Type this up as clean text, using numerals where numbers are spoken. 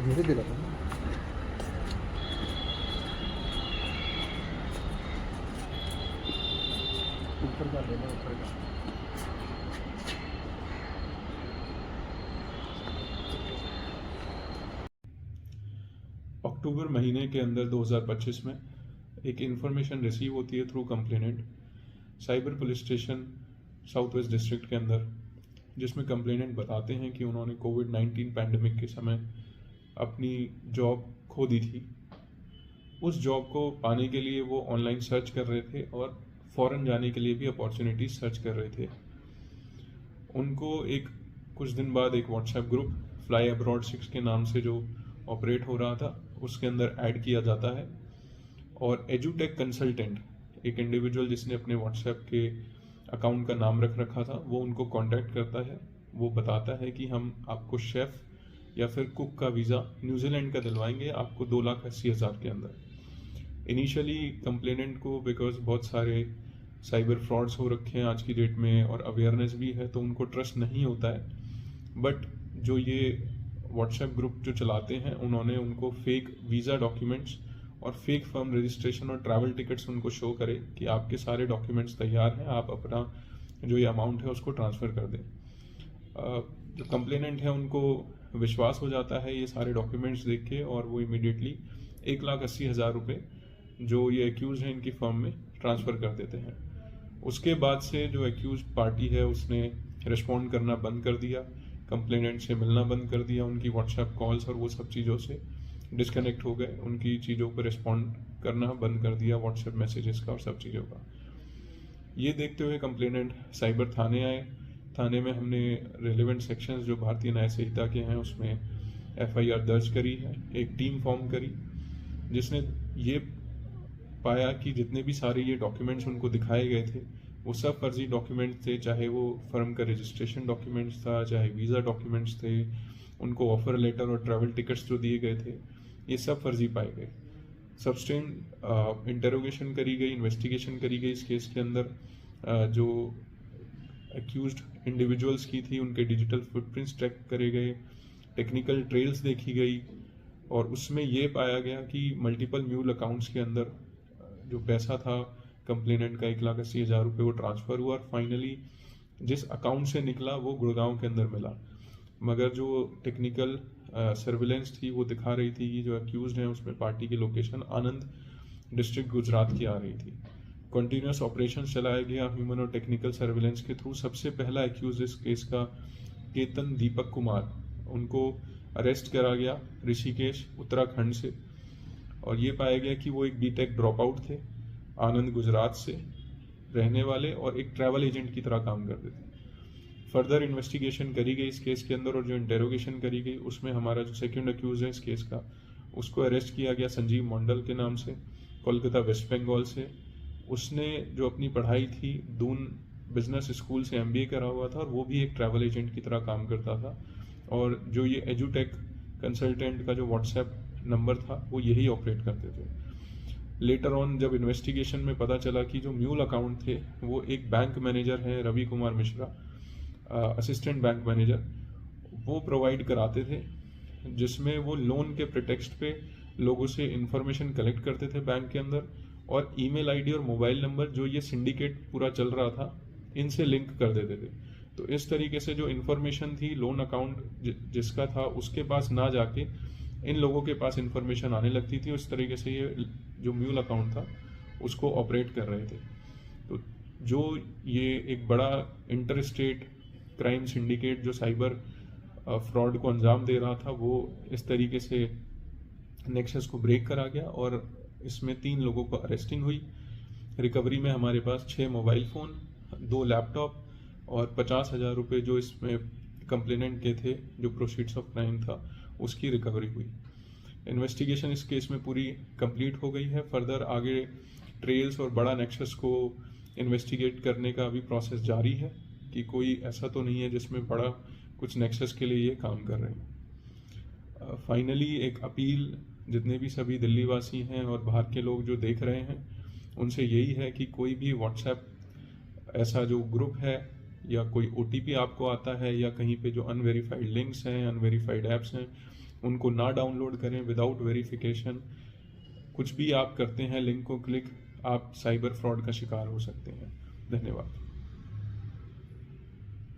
धीरे धीरे था। ऊपर का लेना ऊपर का। अक्टूबर महीने के अंदर 2025 में एक इन्फॉर्मेशन रिसीव होती है through complainant cyber police station south west district के अंदर, जिसमें कंप्लेनेंट बताते हैं कि उन्होंने कोविड-19 पैंडमिक के समय अपनी जॉब खो दी थी। उस जॉब को पाने के लिए वो ऑनलाइन सर्च कर रहे थे और फॉरेन जाने के लिए भी अपॉर्चुनिटी सर्च कर रहे थे। उनको एक कुछ दिन बाद एक व्हाट्सएप ग्रुप फ्लाई अब्रॉड 6 के नाम से जो ऑपरेट हो रहा था उसके अंदर ऐड किया जाता है, और एजुटेक कंसल्टेंट एक इंडिविजुअल जिसने अपने व्हाट्सएप के अकाउंट का नाम रख रखा था वो उनको कांटेक्ट करता है। वो बताता है कि हम आपको शेफ़ या फिर कुक का वीज़ा न्यूजीलैंड का दिलवाएंगे आपको 2,80,000 के अंदर। इनिशियली कंप्लेनेंट को बिकॉज बहुत सारे साइबर फ्रॉड्स हो रखे हैं आज की डेट में और अवेयरनेस भी है तो उनको ट्रस्ट नहीं होता है। बट जो ये व्हाट्सएप ग्रुप जो चलाते हैं उन्होंने उनको फेक वीज़ा डॉक्यूमेंट्स और फेक फर्म रजिस्ट्रेशन और ट्रैवल टिकट्स उनको शो करे कि आपके सारे डॉक्यूमेंट्स तैयार हैं, आप अपना जो ये अमाउंट है उसको ट्रांसफ़र कर दें। जो कंप्लेनेंट है उनको विश्वास हो जाता है ये सारे डॉक्यूमेंट्स देख के और वो इमीडिएटली 1,80,000 रुपये जो ये एक्यूज़ हैं इनकी फर्म में ट्रांसफ़र कर देते हैं। उसके बाद से जो एक्यूज पार्टी है उसने रिस्पॉन्ड करना बंद कर दिया, कंप्लेनेंट से मिलना बंद कर दिया, उनकी व्हाट्सएप कॉल्स और वो सब चीज़ों से डिस्कनेक्ट हो गए, उनकी चीज़ों पर रिस्पॉन्ड करना बंद कर दिया व्हाट्सएप मैसेजेस का और सब चीज़ों का। ये देखते हुए कंप्लेनेंट साइबर थाने आए। थाने में हमने रेलेवेंट सेक्शंस जो भारतीय न्याय संहिता के हैं उसमें एफआईआर दर्ज करी है, एक टीम फॉर्म करी जिसने ये पाया कि जितने भी सारे ये डॉक्यूमेंट्स उनको दिखाए गए थे वो सब फर्जी डॉक्यूमेंट्स थे, चाहे वो फर्म का रजिस्ट्रेशन डॉक्यूमेंट्स था, चाहे वीज़ा डॉक्यूमेंट्स थे, उनको ऑफर लेटर और ट्रैवल टिकट्स जो दिए गए थे ये सब फर्जी पाए गए। सब्सटेंट इंटेरोगेशन करी गई, इन्वेस्टिगेशन करी गई इस केस के अंदर। जो एक्यूज्ड इंडिविजुअल्स की थी उनके डिजिटल फुटप्रिंट्स ट्रैक करे गए, टेक्निकल ट्रेल्स देखी गई और उसमें ये पाया गया कि मल्टीपल म्यूल अकाउंट्स के अंदर जो पैसा था कंप्लेनेंट का 1,80,000 रुपये वो ट्रांसफ़र हुआ और फाइनली जिस अकाउंट से निकला वो गुड़गांव के अंदर मिला। मगर जो टेक्निकल सर्विलेंस थी वो दिखा रही थी कि जो एक्यूज्ड हैं उसमें पार्टी की लोकेशन आनंद डिस्ट्रिक्ट गुजरात की आ रही थी। कंटिन्यूस ऑपरेशन चलाया गया ह्यूमन और टेक्निकल सर्विलेंस के थ्रू। सबसे पहला एक्यूज इस केस का केतन दीपक कुमार, उनको अरेस्ट करा गया ऋषिकेश उत्तराखंड से और ये पाया गया कि वो एक बीटेक ड्रॉप आउट थे, आनंद गुजरात से रहने वाले और एक ट्रैवल एजेंट की तरह काम करते थे। फर्दर इन्वेस्टिगेशन करी गई इस केस के अंदर और जो इंटेरोगेशन करी गई उसमें हमारा जो सेकंड अक्यूज है इस केस का उसको अरेस्ट किया गया संजीव मंडल के नाम से, कोलकाता वेस्ट बंगाल से। उसने जो अपनी पढ़ाई थी दून बिजनेस स्कूल से एमबीए करा हुआ था और वो भी एक ट्रैवल एजेंट की तरह काम करता था और जो ये एजुटेक कंसल्टेंट का जो व्हाट्सएप नंबर था वो यही ऑपरेट करते थे। लेटर ऑन जब इन्वेस्टिगेशन में पता चला कि जो म्यूल अकाउंट थे वो एक बैंक मैनेजर हैं Ravi Kumar Mishra, assistant bank manager, वो प्रोवाइड कराते थे जिसमें वो लोन के प्रिटेक्स्ट पे लोगों से इंफॉर्मेशन कलेक्ट करते थे बैंक के अंदर और ईमेल आईडी और मोबाइल नंबर जो ये सिंडिकेट पूरा चल रहा था इनसे लिंक कर देते थे। तो इस तरीके से जो इन्फॉर्मेशन थी लोन अकाउंट जिसका था उसके पास ना जाके इन लोगों के पास इन्फॉर्मेशन आने लगती थी। उस तरीके से ये जो म्यूल अकाउंट था उसको ऑपरेट कर रहे थे। तो जो ये एक बड़ा इंटर स्टेट क्राइम सिंडिकेट जो साइबर फ्रॉड को अंजाम दे रहा था वो इस तरीके से नेक्सस को ब्रेक करा गया और इसमें 3 लोगों को अरेस्टिंग हुई। रिकवरी में हमारे पास 6 मोबाइल फ़ोन, 2 लैपटॉप और 50,000 रुपये जो इसमें कंप्लेनेंट के थे जो प्रोसीड्स ऑफ क्राइम था उसकी रिकवरी हुई। इन्वेस्टिगेशन इस केस में पूरी कंप्लीट हो गई है। फर्दर आगे ट्रेल्स और बड़ा नेक्सस को इन्वेस्टिगेट करने का अभी प्रोसेस जारी है कि कोई ऐसा तो नहीं है जिसमें बड़ा कुछ नेक्सस के लिए ये काम कर रहे हैं। फाइनली एक अपील जितने भी सभी दिल्ली वासी हैं और बाहर के लोग जो देख रहे हैं उनसे यही है कि कोई भी व्हाट्सएप ऐसा जो ग्रुप है या कोई ओटीपी आपको आता है या कहीं पे जो अनवेरीफाइड लिंक्स हैं, अनवेरीफाइड ऐप्स हैं उनको ना डाउनलोड करें विदाउट वेरिफिकेशन। कुछ भी आप करते हैं लिंक को क्लिक, आप साइबर फ्रॉड का शिकार हो सकते हैं। धन्यवाद।